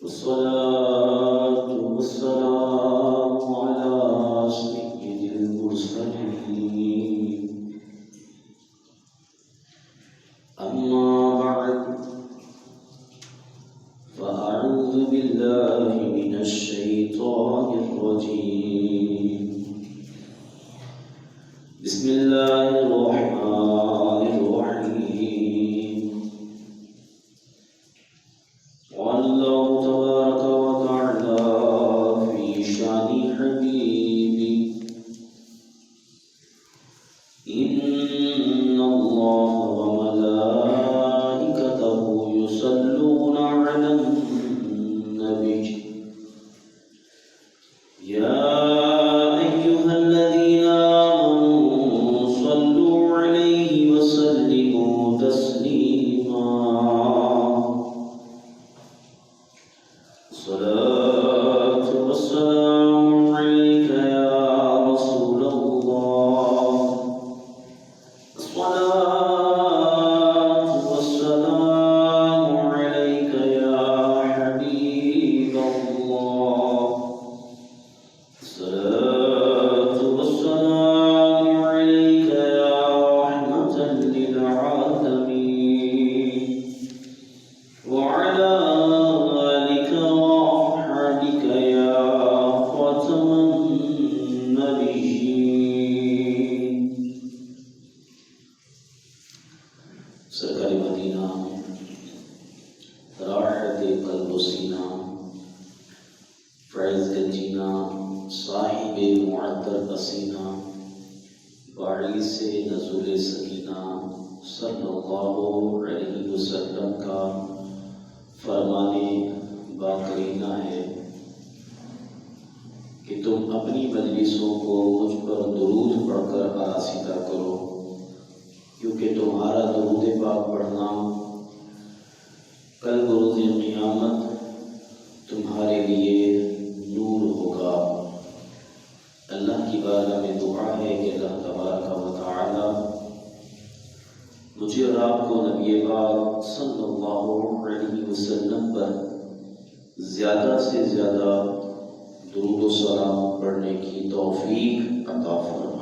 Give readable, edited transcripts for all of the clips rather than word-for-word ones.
والصلاة والسلام على سيد المرسلين أما بعد فأعوذ بالله من الشيطان الرجيم بسم الله الرحمن الرحيم والله تبارك وتعالى في شان حبيبي إن الله وملائكته يصلون على النبي يا أيها الذين آمنوا صلوا عليه وسلموا تسليما الصلاة والسلام عليك يا رسول الله الصلاة والسلام عليك يا حبيب الله الصلاة والسلام عليك يا رحمة للعالمين وعلى آلك وأصحابك يا خاتم النبيين سرکار مدینہ راحت قلب و سینہ فیض گنجینہ صاحب معطر پسینہ باعث نزول سکینہ صلی اللہ علیہ وسلم کا فرمان باقرینہ ہے کہ تم اپنی مجلسوں کو مجھ پر درود پڑھ کر آراستہ کرو، کیونکہ تمہارا درود پاک پڑھنا کل بروز قیامت تمہارے لیے نور ہوگا۔ اللہ کی بارگاہ میں دعا ہے کہ اللہ تبارک و تعالی مجھے اور آپ کو نبی پاک صلی اللہ علیہ وسلم پر زیادہ سے زیادہ درود و سلام پڑھنے کی توفیق عطا فرمائے۔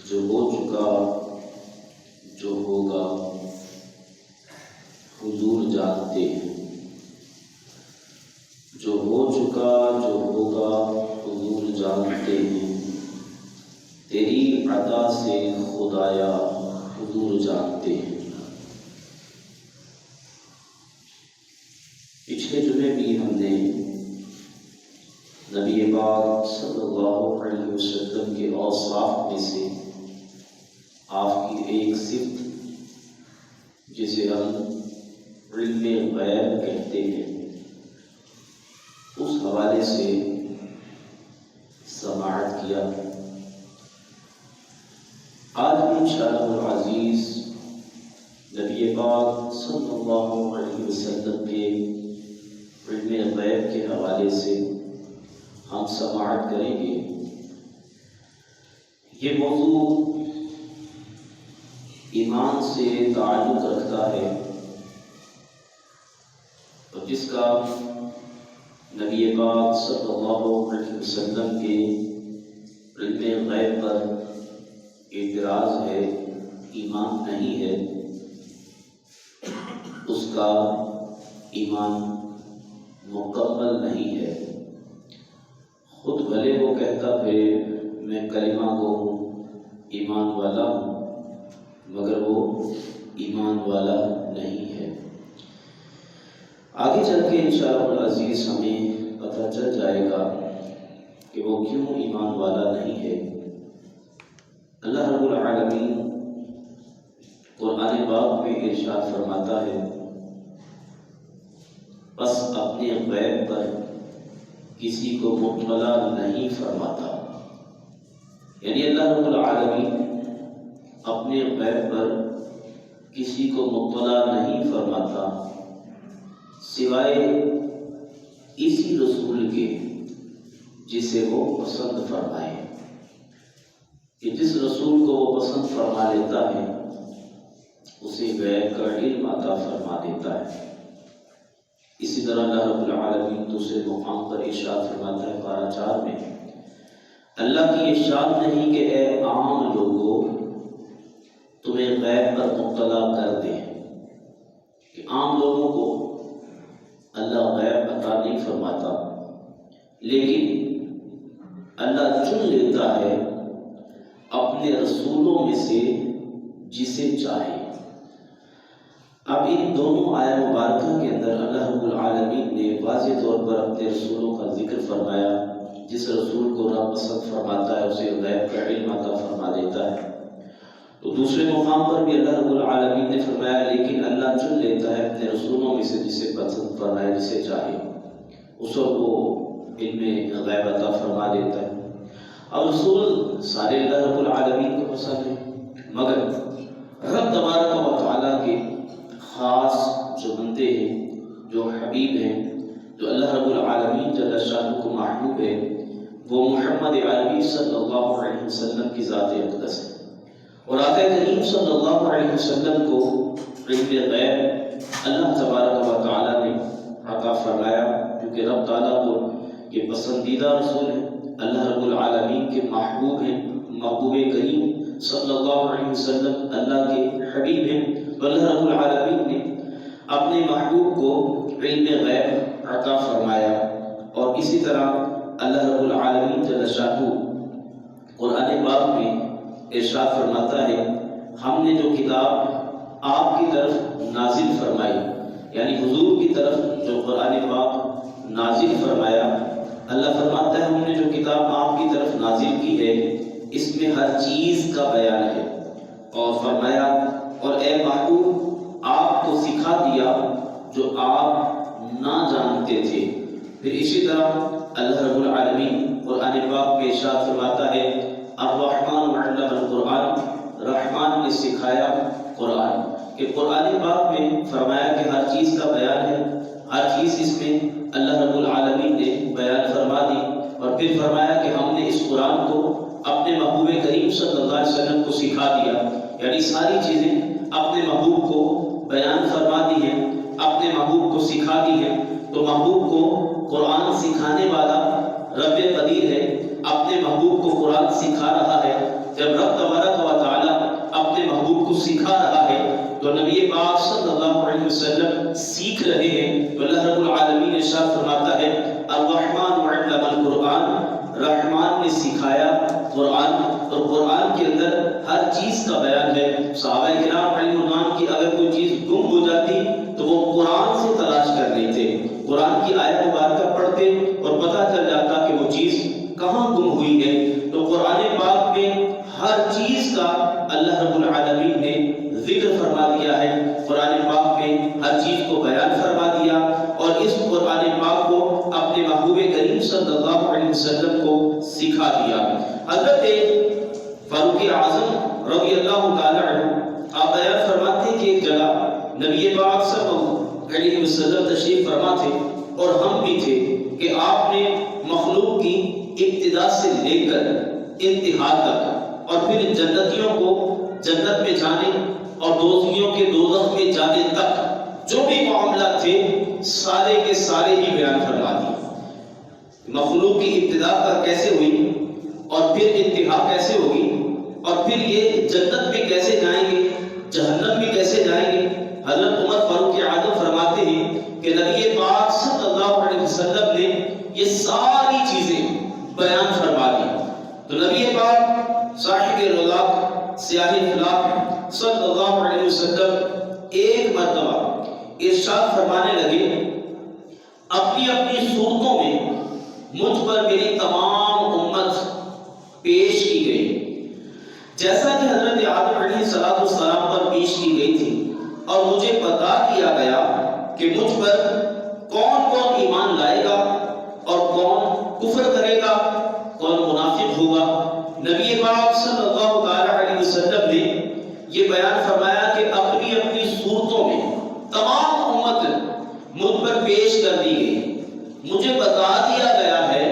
جو ہو چکا جو ہوگا حضور جانتے ہیں، جو ہو چکا جو ہوگا حضور جانتے ہیں، تیری عطا سے خدایا حضور جانتے ہیں۔ پچھلے جمعے بھی ہم نے نبی پاک صلی اللہ علیہ وسلم کے اوصاف میں سے آپ کی ایک صفت جسے ہم علم غیب کہتے ہیں اس حوالے سے سماعت کیا۔ آج بھی انشاءاللہ العزیز نبی پاک صلی اللہ علیہ وسلم کے علم غیب کے حوالے سے ہم سماعت کریں گے۔ یہ موضوع ایمان سے تعلق رکھتا ہے اور جس کا نبی پاک صلی اللہ علیہ وسلم کے علم غیب پر اعتراض ہے، ایمان نہیں ہے، اس کا ایمان مکمل نہیں ہے۔ خود بھلے وہ کہتا پھر میں کلمہ گو ہوں، ایمان والا ہوں، مگر وہ ایمان والا نہیں ہے۔ آگے چل کے انشاءاللہ العزیز ہمیں پتہ چل جائے گا کہ وہ کیوں ایمان والا نہیں ہے۔ اللہ رب العالمین قرآن پاک میں ارشاد فرماتا ہے، بس اپنے غیب پر کسی کو مطلع نہیں فرماتا، یعنی اللہ رب العالمین اپنے غیب پر کسی کو مطلع نہیں فرماتا سوائے اسی رسول کے جسے وہ پسند فرمائے، کہ جس رسول کو وہ پسند فرما لیتا ہے اسے غیب کا علم عطا فرما دیتا ہے۔ اسی طرح اللہ رب العالمین دوسرے مقام پر ارشاد فرماتا ہے پارہ 4 میں، اللہ کی ارشاد نہیں کہ اے عام لوگوں تمہیں غیب پر مطلع کر دے، کہ عام لوگوں کو اللہ غیب عطا نہیں فرماتا، لیکن اللہ چن لیتا ہے اپنے رسولوں میں سے جسے چاہے۔ اب ان دونوں آیہ مبارکہ کے اندر اللہ رب العالمین نے واضح طور پر اپنے رسولوں کا ذکر فرمایا، جس رسول کو رب پسند فرماتا ہے اسے غیب کا علم عطا فرما دیتا ہے۔ تو دوسرے مقام پر بھی اللہ رب العالمین نے فرمایا لیکن اللہ چن لیتا ہے اپنے رسولوں میں سے جسے پسند فرمائے، جسے چاہے اس کو علم غیب عطا فرما دیتا ہے۔ اب رسول سارے اللہ رب العالمین کو پسند ہے، مگر رب تبارک و تعالیٰ کے خاص جو بندے ہیں، جو حبیب ہیں، جو اللہ رب العالمین جل شانہ کو محبوب ہے، وہ محمد عربی صلی اللہ علیہ وسلم کی ذات اقدس ہے۔ اور آقا کریم صلی اللہ علیہ وسلم کو علم غیب اللہ تبارک و تعالیٰ نے عطا فرمایا، کیونکہ رب تعالیٰ کو یہ پسندیدہ رسول ہے، اللہ رب العالمین کے محبوب ہیں، محبوب کریم صلی اللہ علیہ وسلم اللہ کے حبیب ہیں، تو اللہ رب العالمین نے اپنے محبوب کو علم غیب عطا فرمایا۔ اور اسی طرح اللہ رب العالمین جل شانہ قرآن پاک میں ارشاد فرماتا ہے، ہم نے جو کتاب آپ کی طرف نازل فرمائی، یعنی حضور کی طرف جو قرآن پاک نازل فرمایا، اللہ فرماتا ہے ہم نے جو کتاب آپ کی طرف نازل کی ہے اس میں ہر چیز کا بیان ہے، اور فرمایا اور اے محبوب آپ کو سکھا دیا جو آپ نہ جانتے تھے۔ پھر اسی طرح اللہ رب العالمین قرآن پاک میں ارشاد فرماتا ہے الرحمن علم القرآن، رحمان نے سکھایا قرآن، کہ قرآن پاک میں فرمایا کہ ہر چیز کا بیان ہے، ہر چیز اس میں اللہ رب العالمین نے بیان فرما دی، اور پھر فرمایا کہ ہم نے اس قرآن کو اپنے محبوب کریم صلی اللہ علیہ وسلم کو سکھا دیا، یعنی ساری چیزیں اپنے محبوب کو بیان فرما دی ہیں، اپنے محبوب کو سکھا دی ہیں۔ تو محبوب کو قرآن سکھانے والا رب قدیر ہے، اپنے محبوب کو قرآن سکھا رہا ہے۔ جب رب تبارک و تعالی اپنے محبوب کو سکھا رہا ہے تو نبی پاک صلی اللہ علیہ وسلم سیکھ رہے ہیں، تو اللہ رب العالمین ارشاد فرماتا ہے الرحمن علم القرآن، رحمان نے سکھایا قرآن، اور قرآن کے اندر ہر چیز کا بیان ہے۔ صحابہ کرام علیہ الرحمن کی اگر کوئی چیز گم ہو جاتی تو وہ قرآن سے تلاش کر لیتے، قرآن کی آیت مبارکہ پڑھتے اور پتہ چل جاتا کہ وہ چیز کہاں گم ہوئی ہے۔ تو قرآن پاک میں ہر چیز کا اللہ رب العالمین نے ذکر فرما دیا ہے، قرآن پاک میں ہر چیز کو بیان فرما دیا، اور اس قرآن پاک کو اپنے محبوب کریم صلی اللہ علیہ وسلم کو سکھا دیا۔ حضرت فاروق اعظم رضی اللہ تعالی عنہ آپ بیان فرماتے ہیں کہ ایک جگہ نبی پاک صلی اللہ علیہ وسلم تشریف فرما تھے اور ہم بھی تھے، کہ آپ نے مخلوق کی ابتدا سے لے کر انتہا تک، اور پھر جنتیوں کو جنت میں جانے اور دوزخیوں کے دوزخ میں جانے تک جو بھی معاملات تھے سارے کے سارے ہی بیان فرما دیے۔ مخلوق کی ابتدا کا کیسے ہوئی اور پھر انتہا کیسے ہوگی، اور پھر یہ جنت میں کیسے جائیں گے، جہنم میں کیسے جائیں گے۔ حضرت عمر فاروق اعظم فرماتے ہیں کہ نبی پاک صلی اللہ علیہ وسلم نے یہ ساری چیزیں بیان فرما دی۔ تو نبی پاک صاحب رولاق سیاہ فلاق صلی اللہ علیہ وسلم ایک مرتبہ ارشاد فرمانے لگے اپنی اپنی صورتوں میں مجھ پر میری تمام امت پیش کی گئی، جیسا کہ حضرت آدم علیہ السلام پر پیش کی گئی تھی، اور مجھے بتا دیا گیا کہ مجھ پر کون کون ایمان لائے گا اور کون کفر کرے گا، کون منافق ہوگا۔ نبی پاک صلی اللہ علیہ وسلم نے یہ بیان فرمایا کہ اپنی اپنی صورتوں میں تمام امت مجھ پر پیش کر دی گئی، مجھے بتا دیا گیا ہے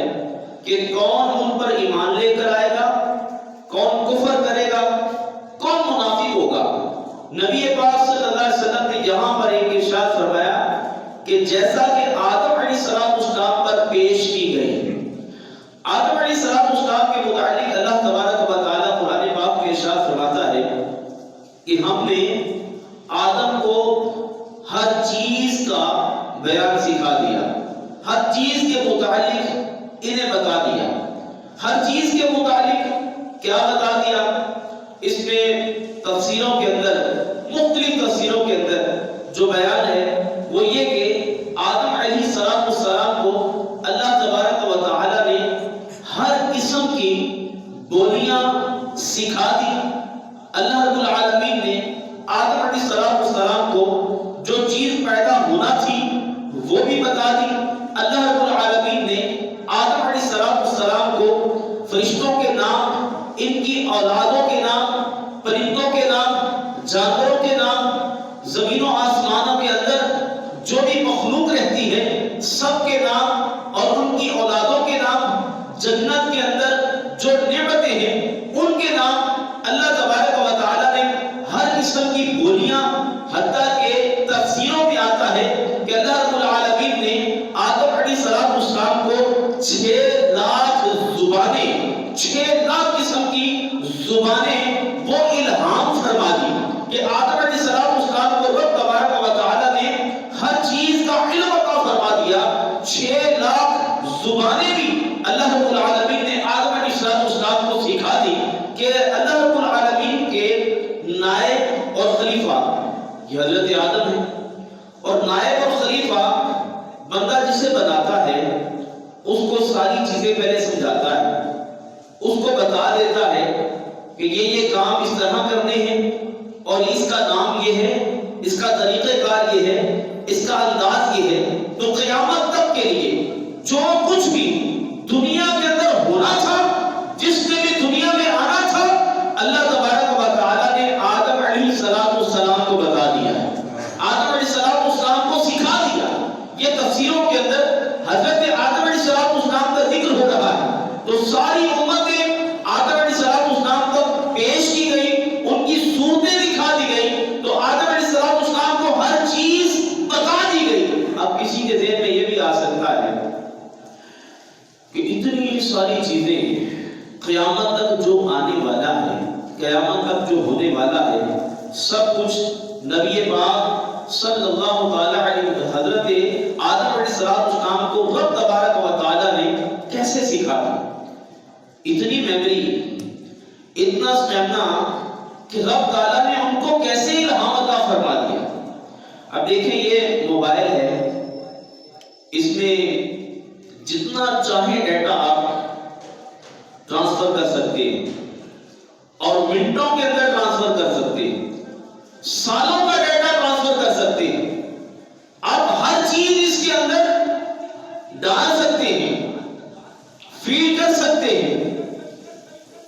کہ کون ان پر ایمان لے کر آئے گا، کون کفر کرے گا، کون منافق ہوگا۔ نبی پاک صلی اللہ علیہ وسلم نے یہاں پر ایک ارشاد فرمایا کہ جیسا کہ آدم علیہ السلام پر پیش کی گئی، آدم علیہ السلام کے متعلق اللہ تبارک و تعالیٰ قرآن پاک میں ارشاد فرماتا ہے کہ ہم نے آدم کو ہر چیز کا بیان سکھا دیا، ہر چیز کے متعلق انہیں بتا دیا۔ ہر چیز کے متعلق کیا بتا دیا؟ اس میں تفسیروں کے اندر، مختلف تفسیروں کے اندر جو بیان ہے وہ یہ کہ آدم علیہ السلام کو اللہ تبارک و تعالیٰ نے ہر قسم کی بولیاں سکھا دی۔ اللہ رب العالمین نے آدم علیہ السلام کو جو چیز پیدا ہونا تھی وہ بھی بتا دی۔ اللہ رب العالمین نے آدم علیہ السلام کو فرشتوں کے نام، ان کی اولادوں کے نام، پرندوں کے نام، جانوروں کے نام، زمین و آسمانوں کے اندر جو بھی مخلوق رہتی ہے سب کے نام اور ان کی اولادوں کے نام، جنت کے اندر جو نعمتیں ہیں ان کے نام اللہ تبارک و تعالیٰ نے ہر قسم کی بولیاں، حتیٰ کہ تفسیروں میں آتا ہے کہ اللہ رب العالمین نے آدم علیہ السلام کو 6 لاکھ زبانیں، 6 لاکھ قسم کی زبانیں وہ الہام فرما دی کہ آدم علیہ السلام کو رب تبارک و تعالیٰ نے ہر چیز کا علم عطا فرما دیا۔ 6 لاکھ زبانیں بھی اللہ رب العالمین نے آدم علیہ السلام کو سکھا دی کہ اللہ رب العالمین کے نائب اور خلیفہ یہ حضرت آدم ہے، اور نائب اور خلیفہ بندہ جسے بناتا ہے اس کو ساری چیزیں پہلے سمجھاتا ہے، اس کو بتا دیتا ہے کہ یہ کام اس طرح کرنے ہیں اور اس کا نام یہ ہے، اس کا طریقہ کار یہ ہے، اس کا انداز یہ ہے۔ تو قیامت تک کے لیے جو کچھ بھی دنیا کے اندر ہونا تھا، جس نے بھی دنیا میں آنا تھا، اللہ تبارک و تعالیٰ نے آدم علیہ السلام کو بتا دیا ہے، آدم علیہ السلام کو سکھا دیا۔ یہ تفسیروں کے اندر حضرت آدم علیہ السلام کا ذکر ہو رہا ہے، تو ساری امتیں آدم علیہ السلام کو پیش کی گئی، ان کی صورتیں دکھا دی گئی، تو آدم علیہ السلام کو ہر چیز بتا دی گئی۔ اب کسی کے ذہن میں یہ بھی آ سکتا ہے کہ اتنی ساری چیزیں قیامت تک جو آنے والا ہے، قیامت تک جو ہونے والا ہے، سب کچھ نبی پاک صلی اللہ تعالی علیہ وسلم حضرت آدم علیہ السلام کو رب تبارک و تعالیٰ نے کیسے سکھا دی؟ اتنی میموری، اتنا اسٹیمنا کہ رب تعالیٰ نے ان کو کیسے الہام عطا فرما دیا۔ اب دیکھیں یہ موبائل ہے، اس میں جتنا چاہے ڈیٹا آپ ٹرانسفر کر سکتے ہیں اور منٹوں کے اندر ٹرانسفر کر سکتے ہیں، سالوں کا ڈیٹا ٹرانسفر کر سکتے ہیں، آپ ہر چیز اس کے اندر ڈال سکتے ہیں، فیڈ کر سکتے ہیں۔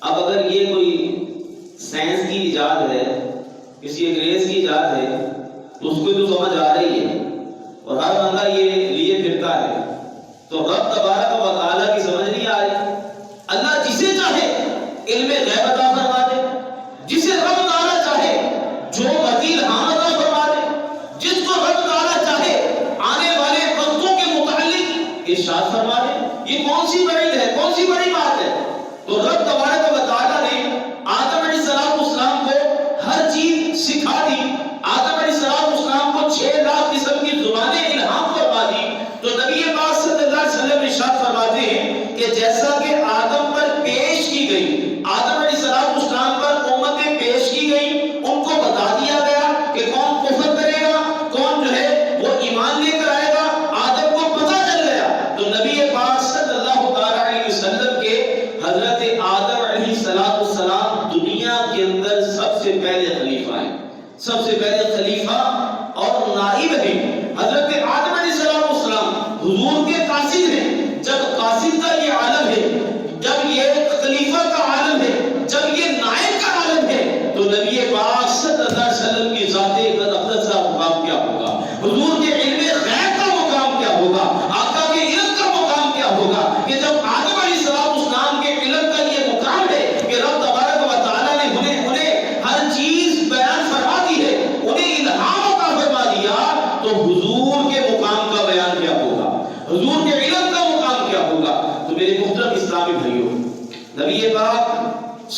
اب اگر یہ کوئی سائنس کی ایجاد ہے، کسی انگریز کی ایجاد ہے، تو اس کو تو سمجھ آ رہی ہے اور ہر بندہ یہ لیے پھرتا ہے، تو رب تبارک و تعالیٰ کی سمجھ نہیں آ رہی۔ اللہ جسے چاہے علم غیب عطا فرما دے، جسے رب تعالیٰ چاہے جو عدیل الہام عطا فرما دے، جس کو رب تعالیٰ چاہے آنے والے وقتوں کے متعلق ارشاد فرما دے۔ یہ کون سی بڑی ہے، کون سی بڑی بات ہے؟ تو رب تبارک و تعالیٰ نے آدم علیہ السلام کو ہر چیز سکھا دی، آدم علیہ السلام کو 6 لاکھ قسم کی زبانیں الہام فرما دی۔ تو نبی پاک صلی اللہ علیہ وسلم ارشاد فرماتے ہیں کہ جیسا کہ آدم پر پیش کی گئی، آدم علیہ السلام پر امتیں پیش کی گئی، ان کو بتا دیا گیا کہ کون کفر کرے گا، کون جو ہے وہ ایمان لے کر آئے گا، آدم کو پتہ چل گیا۔ تو نبی پاک صلی اللہ علیہ وسلم کے حضرت آدم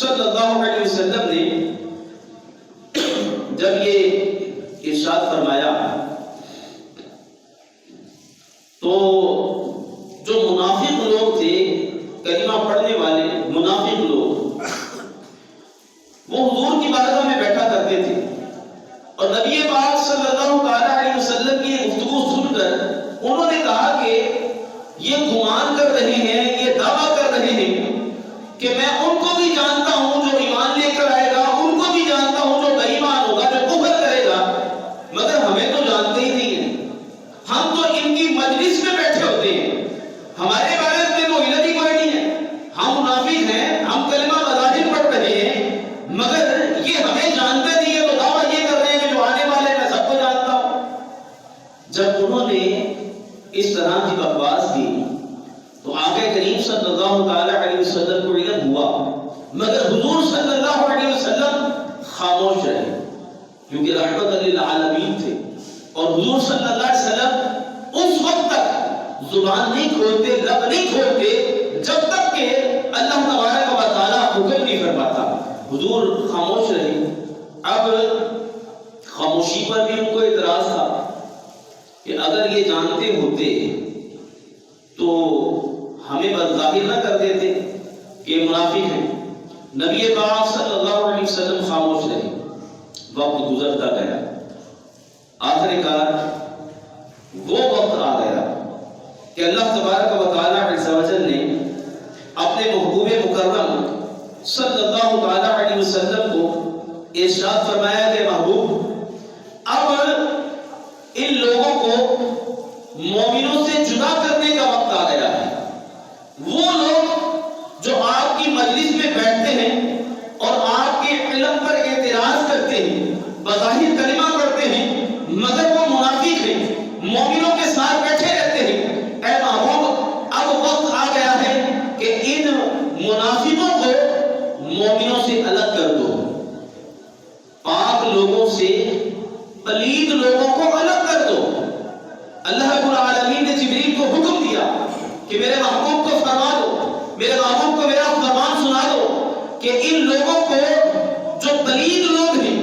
صلی اللہ علیہ وسلم نے جب یہ ارشاد فرمایا تو جو منافق لوگ تھے، کلمہ پڑھنے والے منافق لوگ، وہ حضور کی بارگاہ میں بیٹھا کرتے تھے اور نبی پاک صلی اللہ علیہ وسلم کی گفتگو سن کر انہوں نے کہا کہ یہ گمان کر رہے ہیں، یہ دعویٰ کر رہے ہیں کہ میں ان کو بھی جانتا ہوں جو ایمان لے کر آئے گا، ان کو بھی جانتا ہوں جو بے ایمان ہوگا، جو کفر کرے گا، مگر ہمیں تو جانتے ہی نہیں ہیں، ہم تو ان کی مجلس میں بیٹھے ہوتے ہیں، ہمارے بارے میں تو علم ہی کوئی نہیں ہے، ہم منافق ہیں، ہم کلمہ بظاہر پڑھ رہے ہیں مگر یہ ہمیں جانتے نہیں ہے، تو دعویٰ یہ کر رہے ہیں کہ جو آنے والے میں سب کو جانتا ہوں۔ جب انہوں نے اس طرح کی بکواس کی تو آقا کریم صلی اللہ علیہ وسلم کو علم ہوا، مگر حضور صلی اللہ علیہ وسلم خاموش رہے، کیونکہ رحمت للعالمین تھے، اور حضور صلی اللہ علیہ وسلم اس وقت تک زبان نہیں کھولتے، لب نہیں کھولتے جب تک کہ اللہ تبارک و تعالیٰ حکم نہیں فرماتا۔ حضور خاموش رہے۔ اب خاموشی پر بھی ان کو اعتراض تھا کہ اگر یہ جانتے ہوتے تو ہمیں بظاہر نہ کر دیتے کہ منافق ہیں۔ نبی پاک صلی اللہ علیہ وسلم خاموش رہے، وقت گزرتا گیا، آخر کار وہ وقت آ گیا کہ اللہ تبارک و تعالیٰ عز و جل نے اپنے محبوب مکرم صلی اللہ علیہ وسلم کو ارشاد فرمایا کہ محبوب اب ان لوگوں کو مومنوں سے جدا کرنے کا وقت آ گیا ہے۔ وہ لوگ جو آپ کی مجلس میں بیٹھتے ہیں اور آپ کے علم پر اعتراض کرتے ہیں، بظاہر کلمہ پڑھتے ہیں مگر وہ منافق ہیں، مومنوں کے ساتھ بیٹھے رہتے ہیں، اے محبوب اب وقت آ گیا ہے کہ ان منافقوں کو مومنوں سے الگ کر دو، پاک لوگوں سے پلید لوگوں کو الگ کر دو۔ اللہ رب العالمین نے جبریل کو حکم دیا کہ میرے محبوب کو فرما دو، میرے محبوب کو میرا فرمان سنا دو کہ ان لوگوں کو جو پلید لوگ ہیں،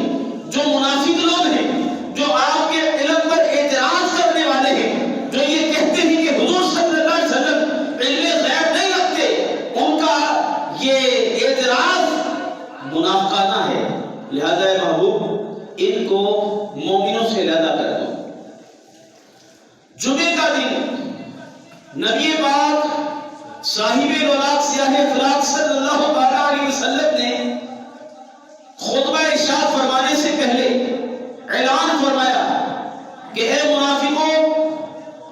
جو منافق لوگ ہیں، جو آپ کے علم پر اعتراض کرنے والے ہیں، جو یہ کہتے ہیں کہ حضور صلی اللہ علیہ وسلم علم غیب نہیں رکھتے، ان کا یہ اعتراض منافقانہ ہے، لہذا اے محبوب ان کو مومنوں سے علیحدہ کر دو۔ جمعے کا دن نبی پاک صاحب الولاق سیاہ فراق صلی اللہ علیہ وسلم نے خطبہ ارشاد فرمانے سے پہلے اعلان فرمایا کہ اے منافقوں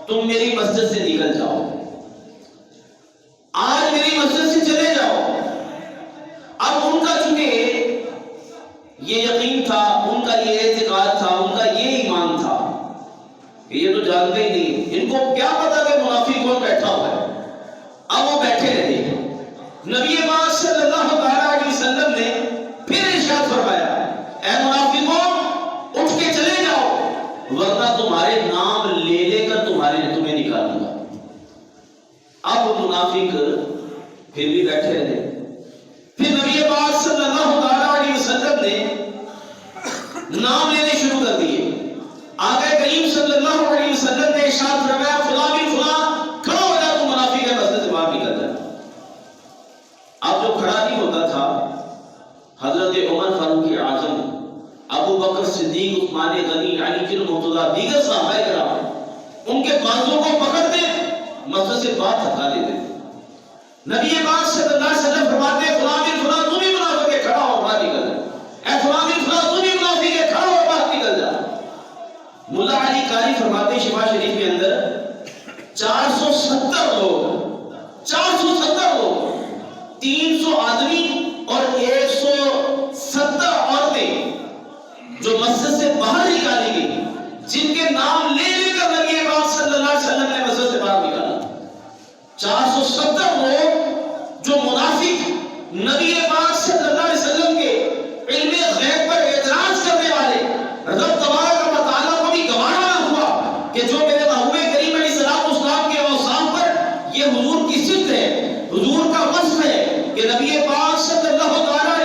تم میری مسجد سے نکل جاؤ، آج میری مسجد سے چلے جاؤ۔ اب ان کا چونکہ یہ یقین تھا، ان کا یہ اعتقاد تھا، ان کا یہ ایمان تھا کہ یہ تو جانتے ہی نہیں، ان کو کیا پتا کہ منافق کون بیٹھا ہوا ہے۔ اب وہ بیٹھے رہے۔ نبی پاک صلی اللہ علیہ وسلم نے پھر ارشاد فرمایا اے منافقوں اٹھ کے چلے جاؤ ورنہ تمہارے نام لے لے کر تمہیں نکالوں گا۔ اب منافق پھر بھی بیٹھے رہے۔ پھر نبی پاک صلی اللہ علیہ وسلم نے نام لینے شروع کر دیے۔ آقا کریم صلی اللہ علیہ وسلم نے ارشاد فرمایا فلاں بن فلاں کھڑا ہو جا، تو منافق ہے، مسجد سے باہر نکل جا۔ اب جو کھڑا نہیں ہوتا تھا حضرت عمر فاروق اعظم، ابو بکر صدیق، عثمان غنی، علی بن مرتضیٰ، دیگر صحابہ کرام ان کے بازوں کو پکڑتے مسجد سے باہر دھکا دیتے تھے۔ نبی پاک صلی اللہ علیہ وسلم فرماتے فلاں بن فلاں تم بھی منافق ہے، کھڑا ہو باہر نکل جا، اے فلاں بن فلاں تم بھی منافق ہے، کھڑا ہو باہر نکل جا۔ ملا علی قاری فرماتے شفا شریف کے اندر 470 لوگ 300 آدمی اور 170 عورتیں جو مسجد سے باہر نکالی گئی، جن کے نام لے لے کر نبی پاک صلی اللہ علیہ وسلم نے مسجد سے باہر نکالا۔ 470 لوگ جو منافق نبی پاک صلی اللہ علیہ وسلم کے علم غیب پر اعتراض کرنے والے، رب تبارک و تعالیٰ کو بھی گوارا نہ ہوا کہ جو میرے محبوب کریم علیہ السلام کے اوصاف پر یہ حضور کی صفت ہے، حضور کا وصف ہے کہ نبی پاک صلی اللہ علیہ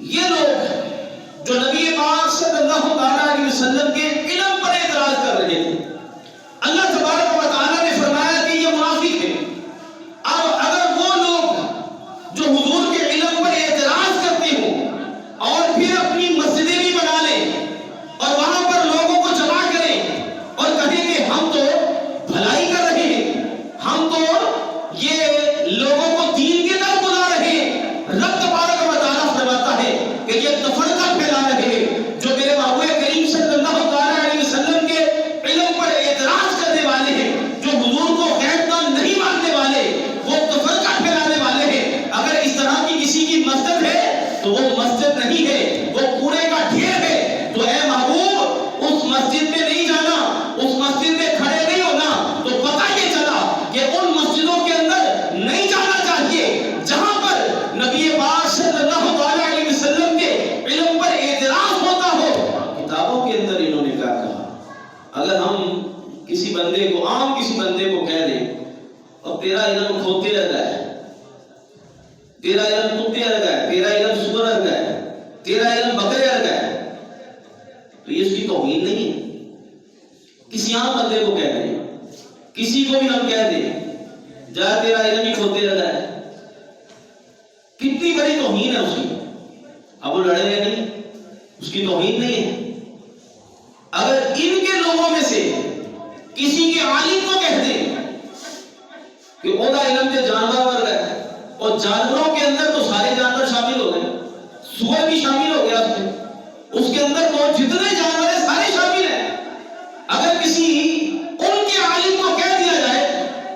یہ لوگ جو نبی پاک صلی اللہ علیہ وسلم کے علم پر اعتراض کر رہے تھے، اللہ تبارک و تعالیٰ نے فرمایا کہ یہ منافق ہے۔ اب اگر وہ لوگ جو حضور کے علم پر اعتراض کرتے ہوں اور پھر اپنی مسجدیں بھی بنا لیں اور وہاں پر لوگوں کو جمع کریں اور کہیں کہ ہم تو بھلائی کر رہے ہیں، ہم تو یہ لوگوں کو دین کی طرف بلا رہے ہیں، رب تبارک و تعالیٰ فرماتا ہے کہ یہ تفرقہ پھیلا رہے ہیں۔ جو میرے محبوب کریم صلی اللہ علیہ وسلم کے علم پر اعتراض کرنے والے ہیں، جو حضور کو غیب دان نہیں ماننے والے، وہ تفرقہ پھیلانے والے ہیں۔ اگر اس طرح کی کسی کی مسجد ہے تو وہ مسجد نہیں ہے، وہ کوڑے کا ڈھیر ہے۔ تو اے محبوب، اس مسجد میں نہیں جانا، اس مسجد میں کھڑے نہیں ہونا۔ تو پتہ یہ چلا کہ ان مسجدوں کے اندر نہیں جانا چاہیے جہاں پر نبی پاک صلی اللہ علیہ وسلم کے علم پر اعتراض ہوتا ہو۔ کتابوں کے اندر انہوں نے کیا کہا؟ اگر ہم کسی بندے کو، عام کسی بندے کو کہہ دیں اور تیرا علم کھوتے رہتا ہے، تیرا علم کتے رہتا ہے، تیرا علم سور رہتا ہے، تیرا علم بکرے رہتا ہے، تو یہ اس کی توہین نہیں ہے؟ کسی عام بندے کو کہہ دیں، کسی کو بھی ہم کہہ دیں جا تیرا علم ہی کھوتے رہتا ہے، کتنی بڑی توہین ہے اس کی؟ اب وہ لڑے گا نہیں، اس کی توہین نہیں ہے؟ اگر ان کے لوگوں میں سے کسی کے عالم کو کہہ دیں کہ وہ دا علم کے جانور ورگ ہے، اور جانوروں کے اندر تو سارے جانور شامل ہو گئے، سور بھی شامل ہو گیا اس کے اندر وہ جتنے جانور ہیں سارے شامل ہیں، اگر کسی ان کے عالم کو کہہ دیا جائے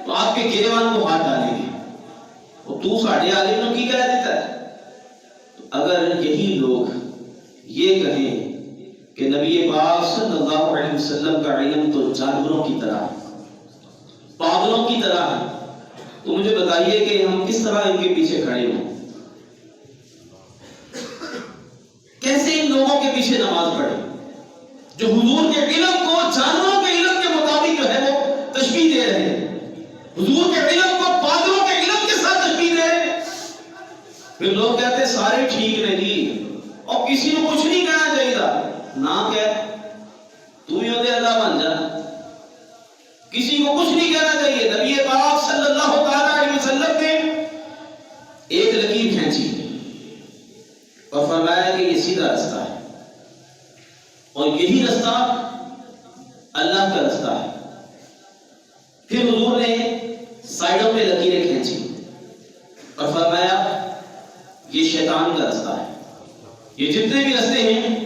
تو آپ کے گریبان کو ہاتھ ڈالیں گے، اور تو ساڑھے عالم نے کی کہہ دیتا ہے۔ تو اگر یہی لوگ یہ کہیں کہ نبی پاک صلی اللہ علیہ وسلم کا علم تو جانوروں کی طرح ہے، پاگلوں کی طرح ہے، تو مجھے بتائیے کہ ہم کس طرح ان کے پیچھے کھڑے ہوں؟ کیسے ان لوگوں کے پیچھے نماز پڑھیں جو حضور کے علم کو جانوروں کے علم کے مطابق جو ہے وہ تشبیہ دے رہے ہیں، حضور کے علم کو پاگلوں کے علم کے ساتھ تشبیہ دے رہے ہیں؟ پھر لوگ کہتے ہیں سارے ٹھیک نہیں اور کسی کو کچھ نہیں کہنا چاہیے تھا، نہ کہہ، تو ہی ہوتے اللہ بن جا، کسی کو کچھ نہیں کہنا چاہیے۔ نبی پاک صلی اللہ علیہ وسلم نے ایک لکیر کھینچی اور فرمایا کہ یہ سیدھا رستہ ہے اور یہی رستہ اللہ کا رستہ ہے۔ پھر حضور نے سائڈوں پہ لکیریں کھینچی اور فرمایا یہ شیطان کا رستہ ہے، یہ جتنے بھی رستے ہیں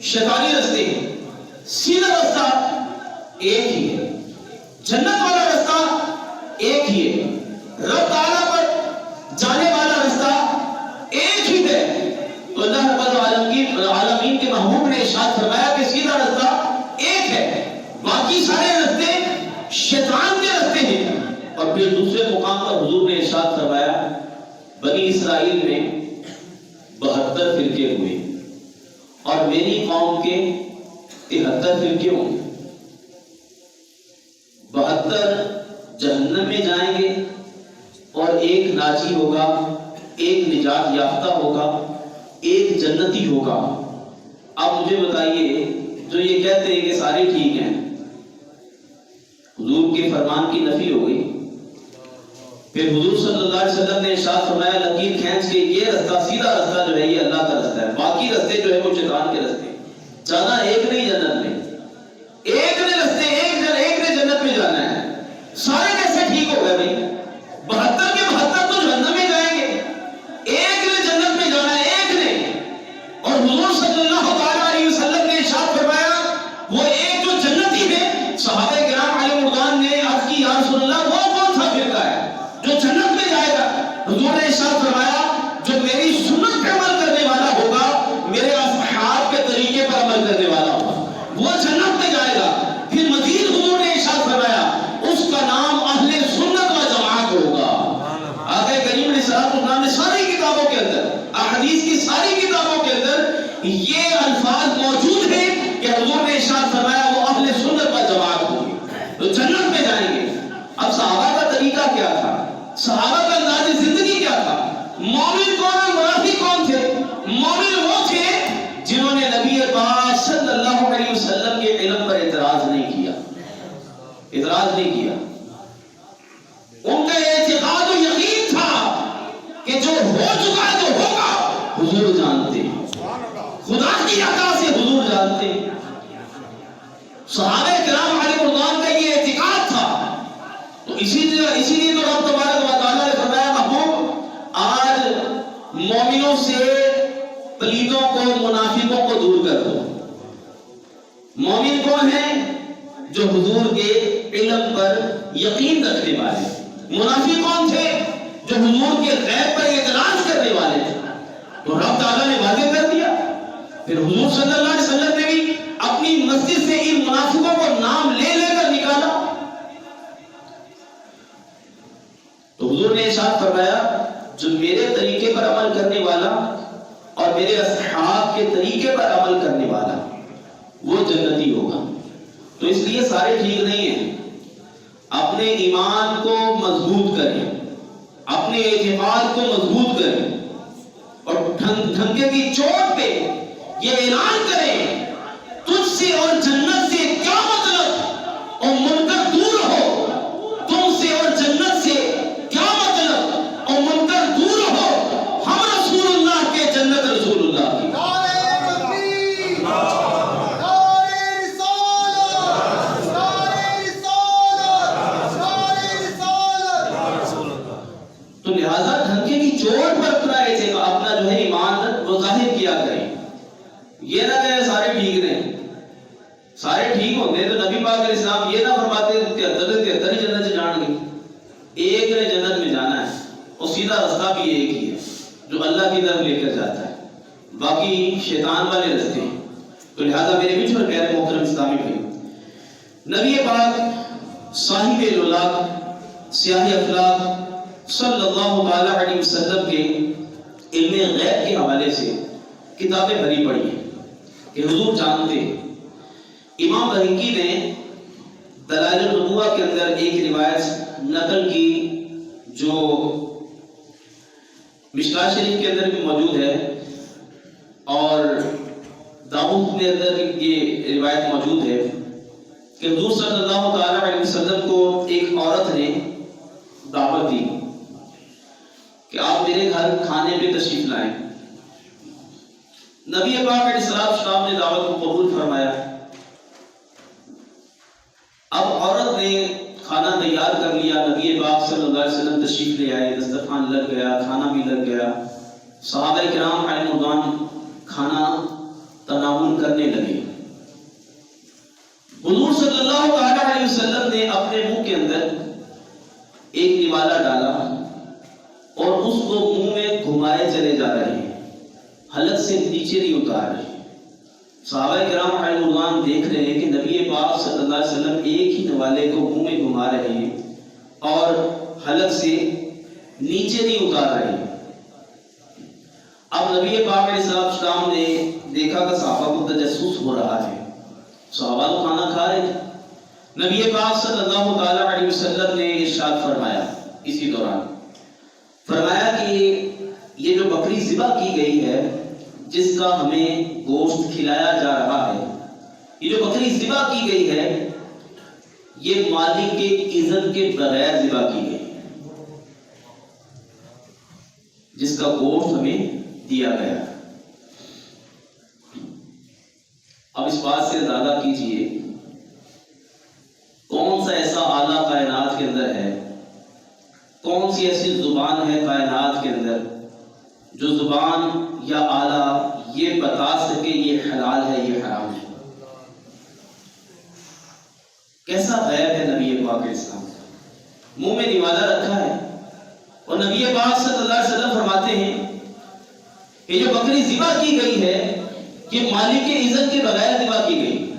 شیطانی رستے ہیں، سیدھا رستہ ایک ہی ہے، جنت والا رستہ ایک ہی ہے، رب تعالیٰ پر جانے والا رستہ ایک ہی ہے۔ تو اللہ رب العالمین کے محبوب نے ارشاد فرمایا کہ سیدھا رستہ ایک ہے، باقی سارے رستے شیطان کے رستے ہیں۔ اور پھر دوسرے مقام پر حضور نے ارشاد فرمایا بنی اسرائیل میں 72 فرقے ہوئے اور میری قوم کے 73 فرقے ہوں گے، 72 جہنم میں جائیں گے اور ایک ناجی ہوگا، ایک نجات یافتہ ہوگا، ایک جنتی ہوگا۔ اب مجھے بتائیے جو یہ کہتے ہیں کہ سارے ٹھیک ہیں، حضور کے فرمان کی نفی ہو گئی۔ پھر حضور صلی اللہ علیہ وسلم نے ارشاد فرمایا لکیر کھینچ کے یہ رستہ سیدھا رستہ جو ہے یہ اللہ کا رستہ ہے، باقی رستے جو ہے وہ شیطان کے رستے ہیں۔ جانا ایک نہیں جنت میں، ایک نے رستے ایک نے جنت میں جانا ہے۔ سارے کیسے ٹھیک ہو گئے بھائی؟ 72 کے 72 تو جہنم میں جائیں گے، ایک نے جنت میں جانا ہے، ایک نے۔ اور حضور صلی اللہ علیہ وسلم نے ارشاد فرمایا وہ ایک جو جنتی ہے، صحابہ کرام علیہ مردان نے عرض کی یا رسول اللہ وہ کون سا فرقہ ہے جو جنت میں جائے گا؟ حضور نے ارشاد فرمایا جو میری سنت پہ عمل کرنے والا ہوگا، میرے اصحاب کے طریقے پر عمل کرنے والا ہوگا، وہ جنت میں جائے گا۔ پھر مزید حضور نے ارشاد فرمایا اس کا نام اہل سنت و جماعت ہوگا۔ آقا کریم علیہ السلام نے ساری کتابوں کے اندر، احادیث کی ساری کتابوں کے اندر یہ الفاظ موجود ہیں کہ حضور نے ارشاد فرمایا وہ اہل سنت و جماعت ہوگی، تو جنت میں جائیں گے۔ اب صحابہ کا طریقہ کیا تھا؟ صحابہ کا انداز زندگی کیا تھا؟ مومن کون اور منافق کون تھے؟ مومن چکا ہے تو ہوگا، حضور جانتے ہیں، خدا کی عطا سے حضور جانتے ہیں۔ صحابہ کرام علیہ رضوان کا یہ اعتقاد تھا، تو اسی لیے تو رب تبارک و تعالیٰ نے فرمایا محبوب آج مومنوں سے پلیدوں کو، منافقوں کو دور کر دو۔ مومن کون ہے؟ جو حضور کے علم پر یقین رکھنے والے۔ منافق کون تھے؟ جو حضور کے غیب پر اعتراض کرنے والے تھے۔ تو رب تعالیٰ نے واضح کر دیا۔ پھر حضور صلی اللہ علیہ وسلم نے بھی اپنی مسجد سے ان منافقوں کو نام لے لے کر نکالا۔ تو حضور نے ارشاد فرمایا جو میرے طریقے پر عمل کرنے والا اور میرے اصحاب کے طریقے پر عمل کرنے والا وہ جنتی ہوگا۔ تو اس لیے سارے ٹھیک نہیں ہیں، اپنے ایمان کو مضبوط کریں، اپنے اعتقاد کو مضبوط کریں، اور ڈھنکے کی چوٹ پہ یہ اعلان کریں تجھ سے اور جنت سے کیا مطلب، اور منکر دور ہو، تم سے اور جنت سے کیا مطلب، اور منکر دور ہو، ہم رسول اللہ کے، جنت رسول اللہ کی۔ تو لہذا ڈھنکے کی چوٹ پر اپنا جو ہے ایمان وہ ظاہر کیا کریں۔ یہ نہ کہے سارے ٹھیک نہیں، سارے ٹھیک ہوتے تو نبی پاک علیہ السلام یہ نہ فرماتے 73 ہی جنت سے جان گئی، ایک نے جنت میں جانا ہے، اور سیدھا رستہ بھی ایک ہی ہے جو اللہ کی طرف لے کر جاتا ہے، باقی شیطان والے رستے ہیں۔ تو لہذا میرے بیچ اور غیر محترم اسلامی بھائی، نبی پاک صاحب الاولاق سیاہ افلاق صلی اللہ تعالی علیہ وسلم کے علم غیب کے حوالے سے کتابیں بھری پڑی ہیں کہ حضور جانتے ہیں۔ امام بہقی نے دلائل النبوہ کے اندر ایک روایت نقل کی جو مشکوٰۃ شریف کے اندر بھی موجود ہے، اور داؤد کے اندر یہ روایت موجود ہے کہ حضور صلی اللہ تعالی علیہ وسلم کو ایک عورت نے دعوت دی کہ آپ میرے گھر کھانے پہ تشریف لائیں۔ نبی پاک علیہ السلام نے دعوت کو قبول فرمایا۔ اب عورت نے کھانا تیار کر لیا، نبی پاک صلی اللہ علیہ وسلم تشریف لے آئے، دسترخوان لگ گیا، کھانا بھی لگ گیا، صحابہ کرام علیہ رضوان کھانا تناول کرنے لگے۔ حضور صلی اللہ علیہ وسلم نے اپنے منہ کے اندر ایک نوالا ڈالا اور اس کو منہ میں گھمائے چلے جا رہے ہیں، حلق سے نیچے نہیں اتار رہے۔ صحابہ کرام علیہ رضوان دیکھ رہے ہیں کہ نبی پاک صلی اللہ علیہ وسلم ایک ہی نوالے کو منہ میں گھما رہے ہیں اور حلق سے نیچے نہیں اتار رہے ہیں۔ اب نبی پاک علیہ السلام نے دیکھا کہ صحابہ کو تجسس ہو رہا ہے، صحابہ تو کھانا کھا رہے تھے۔ نبی پاک صلی اللہ تعالی علیہ وسلم نے ارشاد فرمایا، اسی دوران فرمایا کہ یہ جو بکری ذبح کی گئی ہے، جس کا ہمیں گوشت کھلایا جا رہا ہے، یہ جو بکری ذبح کی گئی ہے یہ مالک کے اذن کے بغیر ذبح کی گئی، جس کا گوشت ہمیں دیا گیا۔ اب اس بات سے اندازہ کیجئے کون سا ایسا آلہ کائنات کے اندر ہے، کون سی ایسی زبان ہے کائنات کے اندر جو زبان یا آلہ یہ بتا سکے یہ حلال ہے یہ حرام ہے۔ کیسا غیب ہے نبی پاک علیہ السلام، منہ میں نوالا رکھا ہے، اور نبی پاک صلی اللہ علیہ وسلم فرماتے ہیں کہ جو بکری ذبح کی گئی ہے یہ مالک کے اذن کے بغیر ذبح کی گئی۔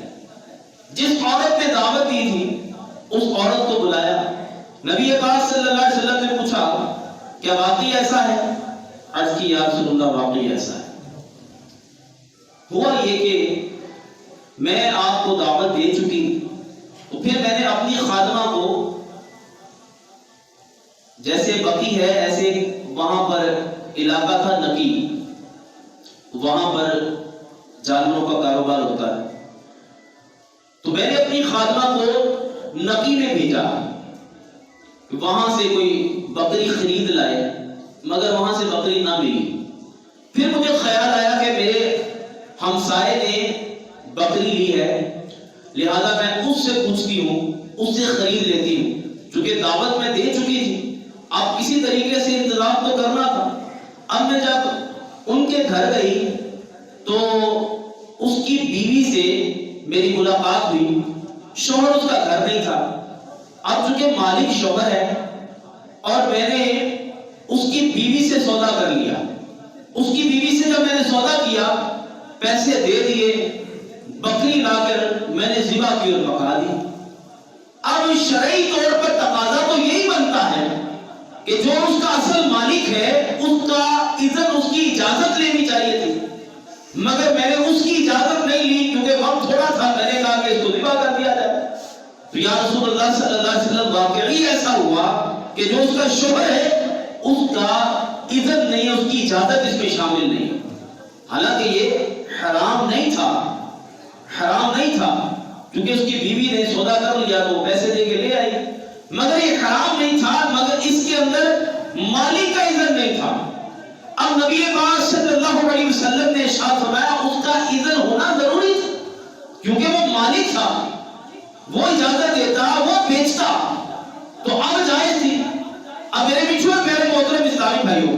جس عورت نے دعوت دی تھی اس عورت کو بلایا، نبی پاک صلی اللہ علیہ وسلم نے پوچھا کیا واقعی ایسا ہے؟ عرض کی یا رسول اللہ واقعی ایسا ہے۔ ہوا یہ کہ میں آپ کو دعوت دے چکی، تو پھر میں نے اپنی خادمہ کو، جیسے بقی ہے ایسے وہاں پر علاقہ تھا نقی، وہاں پر جانوروں کا کاروبار ہوتا ہے، تو میں نے اپنی خادمہ کو نقی میں بھیجا، وہاں سے کوئی بکری خرید لائے مگر وہاں سے بکری نہ ملی۔ پھر مجھے خیال آیا کہ میرے ہمسائے نے بکری لی ہے، لہذا میں اس سے پوچھتی ہوں، اس سے خرید لیتی ہوں، چونکہ دعوت میں دے چکی تھی، اب کسی طریقے سے انتظام تو کرنا تھا۔ اب میں جب ان کے گھر گئی تو اس کی بیوی سے میری ملاقات ہوئی، شوہر اس کا گھر نہیں تھا۔ اب چونکہ مالک شوہر ہے اور میں نے اس کی بیوی سے سودا کر لیا، اس کی بیوی سے جب میں نے سودا کیا، پیسے دے دیے، بکری لا کر میں نے ذبح کی اور پکا دی۔ اب شرعی طور پر تقاضا تو یہی بنتا ہے کہ جو اس کا اصل مالک ہے اس کا اذن، اس کی اجازت لینی چاہیے تھی، مگر میں نے اس کی اجازت نہیں لی کیونکہ وقت تھوڑا تھا۔ میں نے کہا کہ اس کو ذبح کر دیا جائے۔ تو یا رسول اللہ صلی اللہ علیہ وسلم واقعی ایسا ہوا کہ جو اس کا شوہر ہے اس کا اذن نہیں ہے، اس کی اجازت اس میں شامل نہیں۔ حالانکہ یہ حرام نہیں تھا، حرام نہیں تھا، کیونکہ اس کی بیوی نے سودا کر لیا تو پیسے دے کے لے آئی، مگر یہ حرام نہیں تھا، مگر اس کے اندر مالک کا اذن نہیں تھا۔ اب نبی پاک صلی اللہ علیہ وسلم نے ارشاد فرمایا اس کا اذن ہونا ضروری تھا، کیونکہ وہ مالک تھا، وہ اجازت دیتا، وہ بیچتا تو اب جائز تھی۔ اب میرے بچھو میرے محترم اسلامی بھائیوں،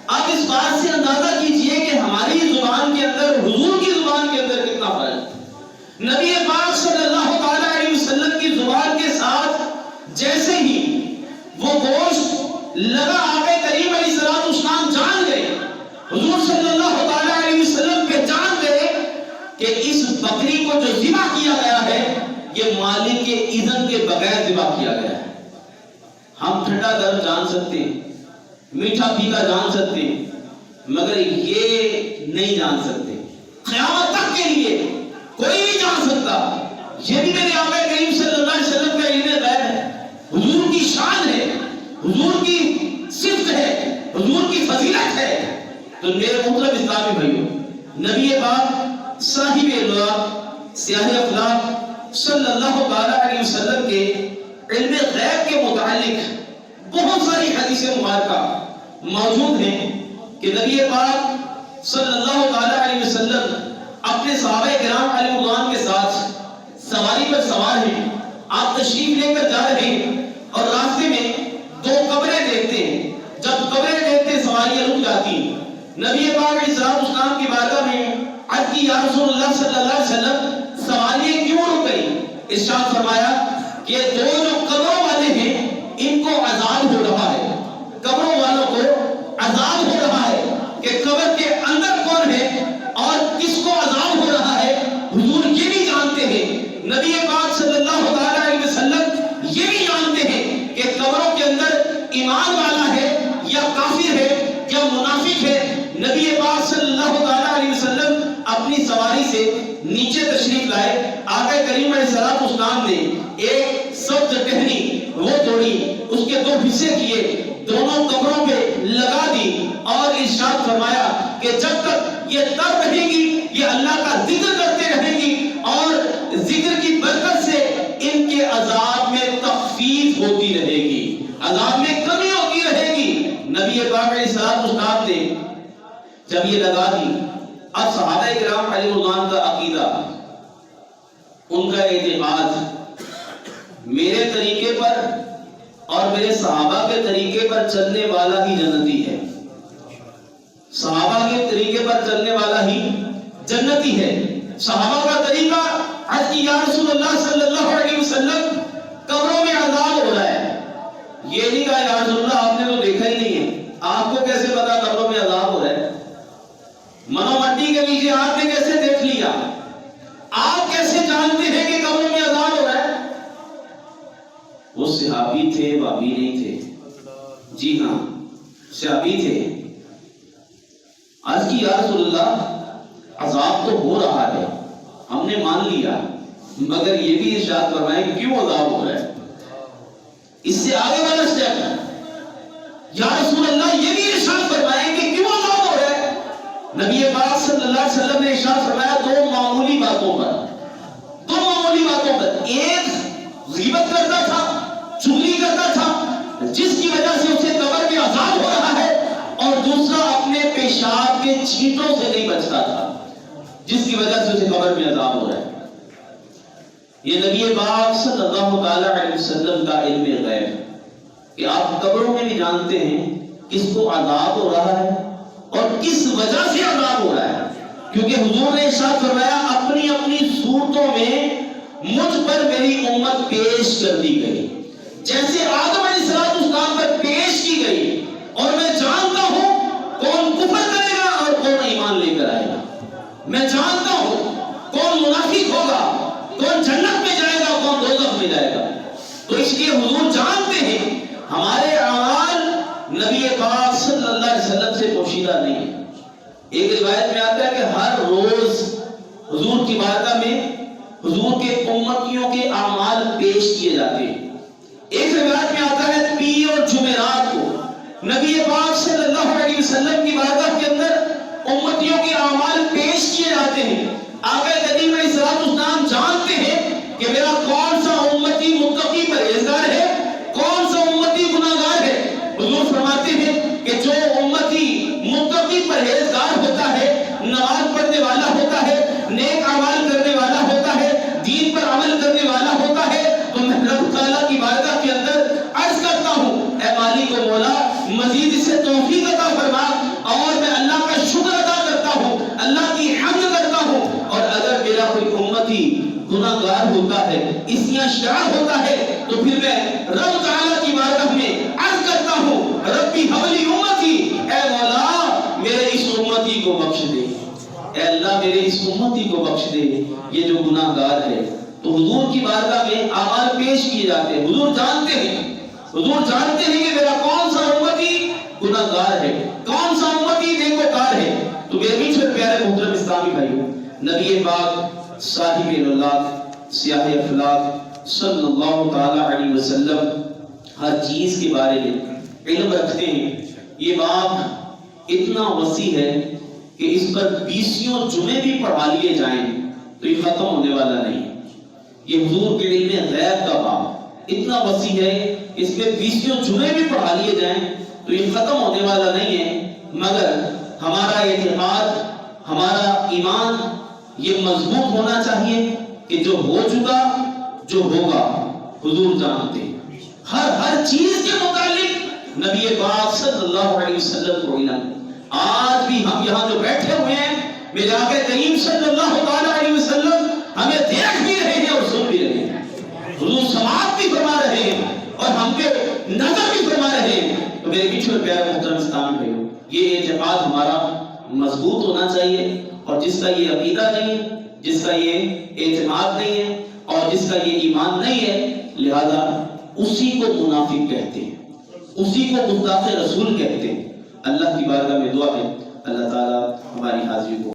آپ اس بات سے اندازہ کیجئے کہ ہماری زبان کے اندر، حضور کی زبان کے اندر کتنا فرق ہے۔ نبی پاک صلی اللہ تعالی علیہ وسلم کی زبان کے ساتھ جیسے ہی وہ گوشت لگا، آقا کریم علیہ السلام جان گئے، حضور صلی اللہ تعالی علیہ وسلم پہچان گئے کہ اس بکری کو جو ذبح کیا گیا ہے یہ مالک کے اذن کے بغیر ذبح کیا گیا ہے۔ ہم ٹھنڈا گرم جان سکتے ہیں، میٹھا پھیکا جان سکتے ہیں، مگر یہ نہیں جان سکتے۔ قیامت تک کے لیے کوئی نہیں جان سکتا۔ یہ بھی میرے آقا کریم صلی اللہ علیہ وسلم کا علم غیب ہے، حضور کی شان ہے، حضور کی صفت ہے، حضور کی فضیلت ہے۔ تو میرے محترم اسلامی بھائیوں، نبی پاک صاحب اللہ سیاہ افلاک صلی اللہ علیہ وسلم کے علم غیب کے متعلق بہت ساری حدیث مبارکہ موجود ہیں کہ نبی پاک صلی اللہ علیہ وسلم اپنے صحابہ کرام علیہ رضوان کے ساتھ سواری پر سوار ہیں، آپ تشریف لے کر جا رہے ہیں اور راستے میں دو قبریں دیکھتے ہیں۔ جب قبریں دیکھتے سواریاں رک جاتی ہیں۔ نبی پاک علیہ السلام کی بارگاہ میں عرض کی، یا رسول اللہ صلی اللہ علیہ وسلم سواریاں کیوں رک گئی؟ ارشاد فرمایا کہ دو جو قبروں والے ہیں ان کو عذاب ہو رہا ہے، قبروں والوں کو عذاب ہو رہا ہے کہ قبر کے اندر کون ہے اور کس کو عذاب ہو رہا ہے حضور یہ بھی جانتے ہیں۔ نبی پاک صلی اللہ علیہ وسلم یہ بھی جانتے ہیں کہ قبروں کے اندر ایمان والا ہے یا کافر ہے یا منافق ہے۔ نبی پاک صلی اللہ علیہ وسلم اپنی سواری سے نیچے تشریف لائے، آقا کریم علیہ السلام نے ایک سبز ٹہنی وہ توڑی، اس کے دو حصے کیے، دونوں قبروں پہ لگا دی اور ارشاد فرمایا کہ جب تک یہ تر رہے گی یہ اللہ کا ذکر کرتے رہیں گی اور ذکر کی برکت سے ان کے عذاب میں تخفیف ہوتی رہے گی، عذاب میں کمی ہوتی رہے گی۔ نبی پاک علیہ السلام نے جب یہ لگا دی، اب صحابہ کرام علیہ رضوان کا عقیدہ، ان کا اعتقاد میرے طریقے پر اور میرے صحابہ کے طریقے پر چلنے والا ہی جنتی ہے، صحابہ کے طریقے پر چلنے والا ہی جنتی ہے۔ صحابہ کا طریقہ عرض کی، یا رسول اللہ صلی اللہ علیہ وسلم قبروں میں عذاب ہو رہا ہے۔ یہ نہیں کہا یا رسول اللہ آپ نے تو دیکھا ہی نہیں ہے، آپ کو کیسے پتا قبروں میں عذاب ہو رہا ہے؟ منو مٹی کے نیچے آپ نے کیسے دیکھ لیا؟ آپ کیسے جانتے ہیں کہ قبروں میں عذاب ہو رہا ہے؟ وہ صحابی تھے، وابی نہیں تھے، جی ہاں صحابی تھے۔ آج کی یا رسول اللہ عذاب تو ہو رہا ہے، ہم نے مان لیا، مگر یہ بھی ارشاد فرمائیں کہ کیوں عذاب ہو رہا ہے؟ اس سے آگے والا سٹیپ، یا رسول اللہ یہ بھی ارشاد فرمائیں کہ کیوں عذاب ہو رہا ہے؟ نبی پاک صلی اللہ علیہ وسلم نے ارشاد فرمایا دو معمولی باتوں پر، ایک غیبت کرتا تھا، چغلی کرتا تھا جس کی وجہ سے اسے قبر میں عذاب ہو رہا ہے، دوسرا اپنے پیشاب کے چھینٹوں سے نہیں بچتا تھا، جس کی وجہ سے اسے قبر میں عذاب ہو رہا ہے۔ یہ نبی پاک صلی اللہ تعالی علیہ وسلم کا علم غیب کہ آپ قبروں میں بھی جانتے ہیں کس کو عذاب ہو رہا ہے اور کس وجہ سے عذاب ہو رہا ہے، کیونکہ حضور نے ارشاد فرمایا اپنی اپنی صورتوں میں مجھ پر میری امت پیش کر دی گئی، جیسے آدم علیہ السلام پر پیش کی گئی، اور میں جانتا ہوں کون کفر کرے گا اور کون ایمان لے کر آئے گا، میں جانتا ہوں کون منافق ہوگا، کون جنت میں جائے گا، کون دوزخ میں جائے گا۔ تو اس لیے حضور جانتے ہیں ہمارے اعمال نبی پاک صلی اللہ علیہ وسلم سے پوشیدہ نہیں ہے۔ ایک روایت میں آتا ہے کہ ہر روز حضور کی بارگاہ میں حضور کے امتیوں کے اعمال پیش کیے جاتے ہیں۔ ایک روایت میں آتا ہے پیر اور جمعرات کو نبی پاک صلی اللہ علیہ وسلم کی بارگاہ کے اندر امتیوں کے اعمال پیش کیے جاتے ہیں۔ آقا کریم علیہ السلام جانتے ہیں کہ میرا کون سا امتی متقی پرہیزگار ہے، کون سا امتی گناہگار ہے۔ حضور فرماتے ہیں کہ جو امتی متقی پرہیزگار ہوتا ہے، نماز پڑھنے والا ہوتا ہے، نیک اعمال کرنے والا ہوتا ہے، دین پر عمل کرنے والا ہوتا ہے، تو میں رب تعالیٰ کی بارگاہ کے اندر عرض کرتا ہوں اے مالک و مولا مزید اسے توفیق عطا فرما، اور میں اللہ کا شکر ادا کرتا ہوں، اللہ کی حمد کرتا ہوں، اور اگر میرا کوئی امتی گناہگار ہوتا ہے، اسیاں شرار ہوتا ہے، تو پھر میں رب تعالیٰ کی بارگاہ میں عرض کرتا ہوں ربی حولی امتی، اے مولا میرے اس امتی کو بخش دے، اے اللہ میرے اس امتی کو بخش دے یہ جو گناہگار ہے۔ تو حضور کی بارگاہ میں اعمال پیش کیے جاتے ہیں۔ حضور جانتے ہیں کہ میرا کون سا امتی گناہگار ہے، کون سا امتی نیکوکار ہے۔ تو میرے بیچ میں پیارے محترم اسلامی بھائیوں، نبی پاک صاحب اللہ سیاہ افلاک صلی اللہ تعالی علیہ وسلم ہر چیز کے بارے میں علم رکھتے ہیں۔ یہ بات اتنا وسیع ہے کہ اس پر 20 جمعے بھی پڑھا لیے جائیں تو یہ ختم ہونے والا نہیں۔ یہ حضور کے علم غیب کا باب اتنا وسیع ہے، اس میں 20 جمعے بھی پڑھا لیے جائیں تو یہ ختم ہونے والا نہیں ہے، مگر ہمارا اعتقاد، ہمارا ایمان یہ مضبوط ہونا چاہیے کہ جو ہو چکا، جو ہوگا حضور جانتے ہیں۔ ہر چیز کے متعلق نبی پاک صلی اللہ علیہ وسلم کو علم۔ آج بھی ہم یہاں جو بیٹھے ہوئے ہیں، میرے آقا کریم صلی اللہ تعالی علیہ وسلم ہمیں دیکھ بھی رہے ہیں اور سن بھی رہے ہیں، حضور سماعت بھی فرما رہے ہیں اور ہم پہ نظر بھی فرما رہے ہیں۔ تو میرے بیچ میں پیارے محترم اسلام بھائیو، یہ اعتقاد ہمارا مضبوط ہونا چاہیے، اور جس کا یہ عقیدہ نہیں ہے، جس کا یہ اعتماد نہیں ہے، اور جس کا یہ ایمان نہیں ہے، لہذا اسی کو منافق کہتے ہیں، اسی کو گستاخ رسول کہتے ہیں۔ اللہ کی بارگاہ میں دعا ہے اللہ تعالیٰ ہماری حاضری کو